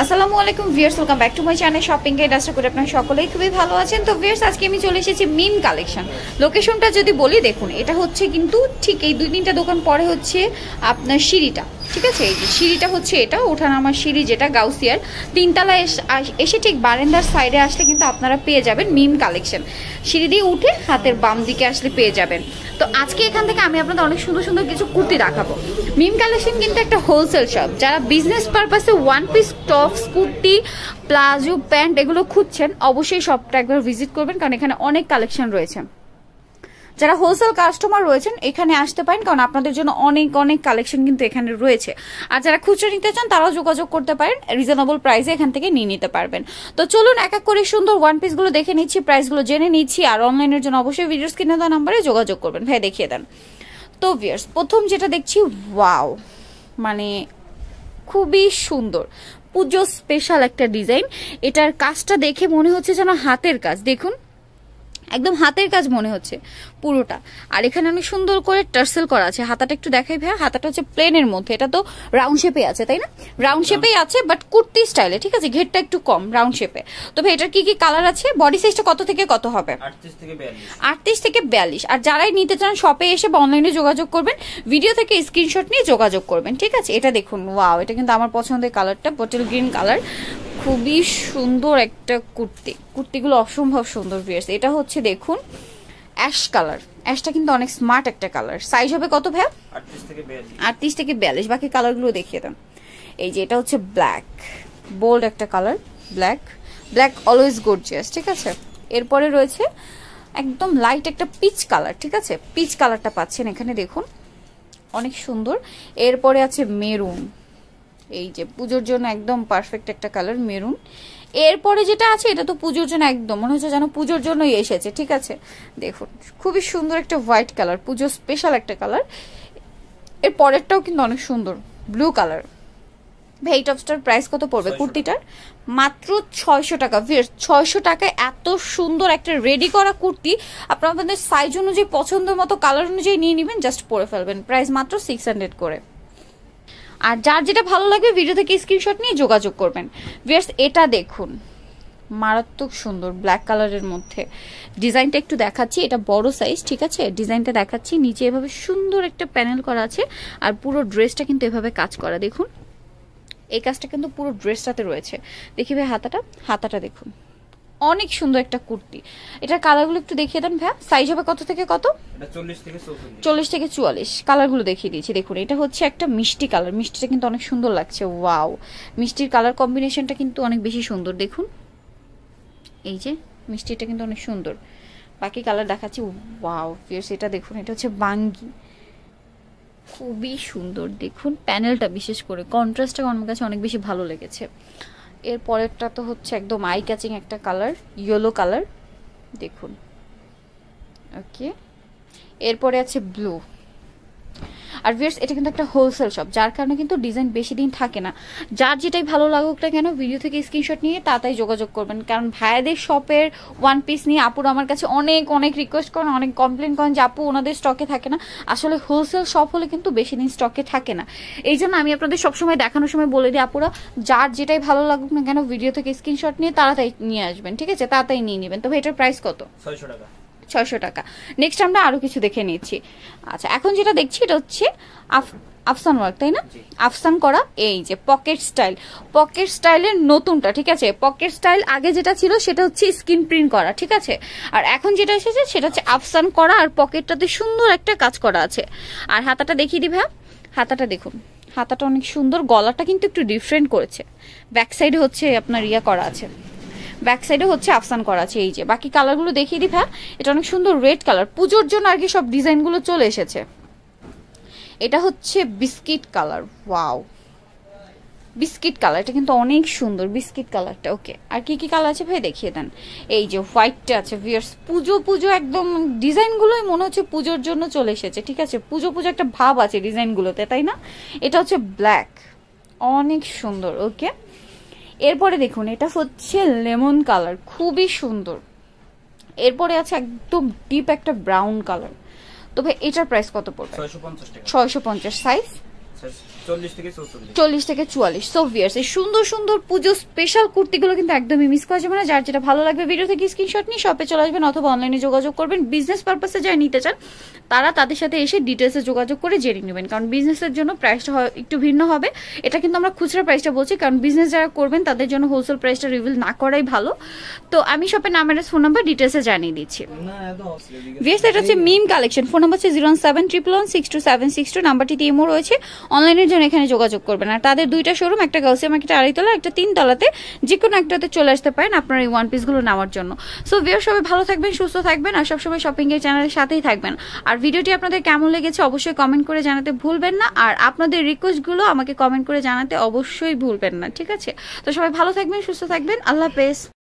আসসালামু আলাইকুম viewers, welcome back to my channel shopping guide. আশা করি আপনারা সকলেই খুবই ভালো আছেন। তো ভিউয়ার্স, আজকে আমি চলে এসেছি মিম কালেকশন। লোকেশনটা যদি বলি, দেখুন এটা হচ্ছে কিন্তু ঠিক এই 2-3টা দোকান পরে হচ্ছে আপনার সিঁড়িটা, ঠিক আছে? এই যে সিঁড়িটা হচ্ছে এটা ওঠানামার সিঁড়ি, যেটা গাউসিয়ার 3তলায় এসে ঠিক বারান্দার সাইডে আসলে কিন্তু আপনারা পেয়ে যাবেন মিম কালেকশন। সিঁড়ি দিয়ে উঠে হাতের বাম দিকে আসলে পেয়ে যাবেন। তো আজকে এখান থেকে আমি আপনাদের অনেক সুন্দর সুন্দর কিছু কুর্তি দেখাবো। মিম কালেকশন কিন্তু একটা হোলসেল শপ। যারা বিজনেস পারপাসে one piece tops, kurti, palazzo, pant এগুলো খুঁজছেন, অবশ্যই শপটা একবার ভিজিট করবেন, কারণ এখানে অনেক কালেকশন রয়েছে। যারা হোলসেল কাস্টমার রয়েছেন এখানে আসতে পারেন, কারণ আপনাদের জন্য অনেক অনেক কালেকশন কিন্তু এখানে রয়েছে। আর যারা খুচরো নিতে চান তারাও যোগাযোগ করতে পারেন, রিজনেবল প্রাইসে এখান থেকে নিয়ে নিতে পারবেন। তো চলুন এক এক করে সুন্দর ওয়ান পিসগুলো দেখে নিচ্ছি, প্রাইসগুলো জেনে নিচ্ছি। আর অনলাইনের জন্য অবশ্যই ভিডিও স্ক্রিনে দেওয়া নাম্বারে যোগাযোগ করবেন। ভাই দেখিয়ে দেন। তো ভিউয়ার্স, প্রথম যেটা দেখছি, ওয়াও, মানে খুবই সুন্দর, পুজো স্পেশাল একটা ডিজাইন। এটার কাজটা দেখে মনে হচ্ছে যেন হাতের কাজ, দেখুন একদম হাতের কাজ মনে হচ্ছে পুরোটা। আর এখানে অনেক সুন্দর করে টার্সেল করা আছে। হাতাটা একটু দেখাই ভাইয়া। হাতাটা হচ্ছে প্লেনের মধ্যে, এটা তো রাউন্ড শেপে আছে তাই না? রাউন্ড শেপেই আছে, বাট কুর্তি স্টাইলে, ঠিক আছে? ঘেরটা একটু কম, রাউন্ড শেপে। তবে এটার কি কি কালার আছে? বডি সাইজটা কত থেকে কত হবে? 38 থেকে 42। আর যারাই নিতে চান শপে এসে বা অনলাইনে যোগাযোগ করবেন, ভিডিও থেকে স্ক্রিনশট নিয়ে যোগাযোগ করবেন, ঠিক আছে? এটা দেখুন, ওয়াও, এটা কিন্তু আমার পছন্দের কালারটা, বটল গ্রিন কালার। খুবই সুন্দর একটা কুর্তি, কুর্তিগুলো অসম্ভব সুন্দর ভিউয়ার্স। এটা হচ্ছে দেখুন অ্যাশ কালার, অ্যাশটা কিন্তু অনেক স্মার্ট একটা কালার। সাইজ হবে কত ভাই? 38 থেকে 42। বাকি কালারগুলো দেখিয়ে দেন। এই যে এটা হচ্ছে ব্ল্যাক, বোল্ড একটা colour, black. Black always gorgeous, ঠিক আছে? এরপরে রয়েছে একদম লাইট একটা পিচ কালার, ঠিক আছে? পিচ কালারটা পাচ্ছেন এখানে, দেখুন অনেক সুন্দর। এরপরে আছে মেরুন, এই যে পুজোর জন্য একদম পারফেক্ট একটা কালার, মেরুন। এরপরে যেটা আছে এটা তো পুজোর জন্য একদম মনে হচ্ছে যেন পুজোর জন্যই এসেছে, ঠিক আছে? দেখুন খুবই সুন্দর একটা হোয়াইট কালার, পুজো স্পেশাল একটা কালার। এর পরেরটাও কিন্তু অনেক সুন্দর, ব্লু কালার। ভাই এই টপসটার প্রাইস কত পড়বে কুর্তিটার? মাত্র 600 টাকা। 600 টাকায় এত সুন্দর একটা রেডি করা কুর্তি আপনাদের সাইজ অনুযায়ী, পছন্দ মতো কালার অনুযায়ী নিয়ে নেবেন, জাস্ট পরে ফেলবেন। প্রাইস মাত্র 600 করে। আর যার যেটা ভালো লাগবে ভিডিও থেকে স্ক্রিনশট নিয়ে যোগাযোগ করবেন। ভিউয়ার্স, এটা দেখুন মারাত্মক সুন্দর ব্ল্যাক কালারের মধ্যে। ডিজাইনটা একটু দেখাচ্ছি, এটা বড় সাইজ, ঠিক আছে? ডিজাইনটা দেখাচ্ছি, নিচে এভাবে সুন্দর একটা প্যানেল করা আছে। আর পুরো ড্রেসটা কিন্তু এভাবে কাজ করা, দেখুন এই কাজটা কিন্তু পুরো ড্রেসটাতে রয়েছে। দেখি ভাই হাতাটা, হাতাটা দেখুন অনেক সুন্দর একটা কুর্তি। এটার কালারগুলো একটু দেখিয়ে দেন ভাইয়া। সাইজ হবে কত থেকে কত? 40 থেকে 44। কালারগুলো দেখিয়ে দিয়েছি, দেখুন এটা হচ্ছে একটা মিষ্টি কালার। মিষ্টিটা কিন্তু অনেক সুন্দর লাগছে, ওয়াও। মিষ্টির কালার কম্বিনেশনটা কিন্তু অনেক বেশি সুন্দর, দেখুন এই যে মিষ্টিটা কিন্তু অনেক সুন্দর। বাকি কালার দেখাচ্ছি, ওয়াও ফিয়ার্স। এটা দেখুন, এটা হচ্ছে বাঙ্গি, খুবই সুন্দর। দেখুন প্যানেলটা, বিশেষ করে কন্ট্রাস্টটা আমার কাছে অনেক বেশি ভালো লেগেছে। এর পরেরটা তো হচ্ছে একদম আই ক্যাচিং একটা কালার, ইয়েলো কালার, দেখুন ওকে। এরপরে আছে ব্লু। আর ভিউয়ার্স, এটা কিন্তু একটা হোলসেল শপ, যার কারণে কিন্তু ডিজাইন বেশি দিন থাকে না। যার যেটাই ভালো লাগুক না কেন ভিডিও থেকে স্ক্রিনশট নিয়ে তাড়াতাড়ি যোগাযোগ করবেন, কারণ ভাইয়াদের শপের ওয়ান পিস নিয়ে আপুরা আমার কাছে অনেক অনেক রিকোয়েস্ট করেন, অনেক কমপ্লেন করেন যে আপু ওনাদের স্টকে থাকে না। আসলে হোলসেল শপ হলে কিন্তু বেশি দিন স্টকে থাকে না। এই জন্য আমি আপনাদের সবসময় দেখানোর সময় বলে দিই, আপুরা যার যেটাই ভালো লাগুক না কেন ভিডিও থেকে স্ক্রিনশট নিয়ে তাড়াতাড়ি নিয়ে আসবেন, ঠিক আছে? তাড়াতাড়ি নিয়ে নেবেন। তবে এটার প্রাইস কত? 600 টাকা। 600 টাকা। নেক্সট আমরা আরো কিছু দেখে নিচ্ছি। আচ্ছা, এখন যেটা দেখছি এটা হচ্ছে আফসান ওয়ার্ক, তাই না? আফসান করা, এই যে পকেট স্টাইল, পকেট স্টাইলের নতুনটা, ঠিক আছে? পকেট স্টাইল আগে যেটা ছিল সেটা হচ্ছে স্ক্রিন প্রিন্ট করা, ঠিক আছে? আর এখন যেটা এসেছে সেটা হচ্ছে আফসান করা, আর পকেটটাতে সুন্দর একটা কাজ করা আছে। আর হাতাটা দেখিয়ে দিই ভাই। হাতাটা দেখুন, হাতাটা অনেক সুন্দর। গলাটা কিন্তু একটু ডিফারেন্ট করেছে। ব্যাক সাইডে হচ্ছে আপনার ইয়া করা আছে, ব্যাক সাইডে হচ্ছে আফসান করা আছে। এই যে বাকি কালারগুলো দেখিয়ে দিই ভাই। এটা অনেক সুন্দর রেড কালার, পুজোর জন্য আর কি সব ডিজাইনগুলো চলে এসেছে। এটা হচ্ছে biscuit colour, wow biscuit colour, এটা কিন্তু অনেক সুন্দর বিস্কিট কালারটা। ওকে, আর কি কি কালার আছে ভাই দেখিয়ে দেন। এই যে হোয়াইটটা আছে ভিউয়ার্স, পুজো পুজো একদম ডিজাইনগুলোই মনে হচ্ছে পুজোর জন্য চলে এসেছে, ঠিক আছে? পুজো পুজো একটা ভাব আছে ডিজাইনগুলোতে, তাই না? এটা হচ্ছে ব্ল্যাক, অনেক সুন্দর। ওকে, এরপরে দেখুন এটা হচ্ছে লেমন কালার, খুবই সুন্দর। এরপরে আছে একদম ডিপ একটা ব্রাউন কালার। তবে এটার প্রাইস কত পড়বে? 650 টাকা। 650। সাইজ 40 থেকে 44। সো ভিউয়ার্স এই সুন্দর সুন্দর পুজো স্পেশাল কুর্তিগুলো কিন্তু একদমই মিস করা যাবে না। যার যেটা ভালো লাগবে ভিডিও থেকে স্ক্রিনশট নিয়ে শপে চলে আসবেন অথবা অনলাইনে যোগাযোগ করবেন। বিজনেস পারপাসে যারা নিতে চান তারা তাদের সাথে এসে ডিটেলসে যোগাযোগ করে জেনে নেবেন, কারণ বিজনেসের জন্য প্রাইসটা একটু ভিন্ন হবে। এটা কিন্তু আমরা খুচরা প্রাইসটা বলছি, কারণ বিজনেস যারা করবেন তাদের জন্য হোলসেল প্রাইসটা রিভিল না করাই ভালো। তো আমি শপের নাম অ্যাড্রেস ফোন নাম্বার ডিটেলসে জানিয়ে দিচ্ছি। ভিউয়ার্স এটা হচ্ছে মিম কালেকশন, ফোন নাম্বার হচ্ছে 01711627262, নাম্বারটিতে ইমো রয়েছে। অনলাইনের জন্য এখানে যোগাযোগ করবেন। আর তাদের দুইটা শোরুম, একটা গার্লসিয়া মার্কেট আড়াইতলা, একটা 3 তলাতে, যে কোনো একটাতে চলে আসতে পারেন আপনার এই ওয়ান পিসগুলো নেওয়ার জন্য। সো ভিউয়ার্স সবাই ভালো থাকবেন, সুস্থ থাকবেন আর সবসময় শপিং এর চ্যানেলের সাথেই থাকবেন। আর ভিডিওটি আপনাদের কেমন লেগেছে অবশ্যই কমেন্ট করে জানাতে ভুলবেন না, আর আপনাদের রিকোয়েস্টগুলো আমাকে কমেন্ট করে জানাতে অবশ্যই ভুলবেন না, ঠিক আছে? তো সবাই ভালো থাকবেন, সুস্থ থাকবেন, আল্লাহ হাফেজ।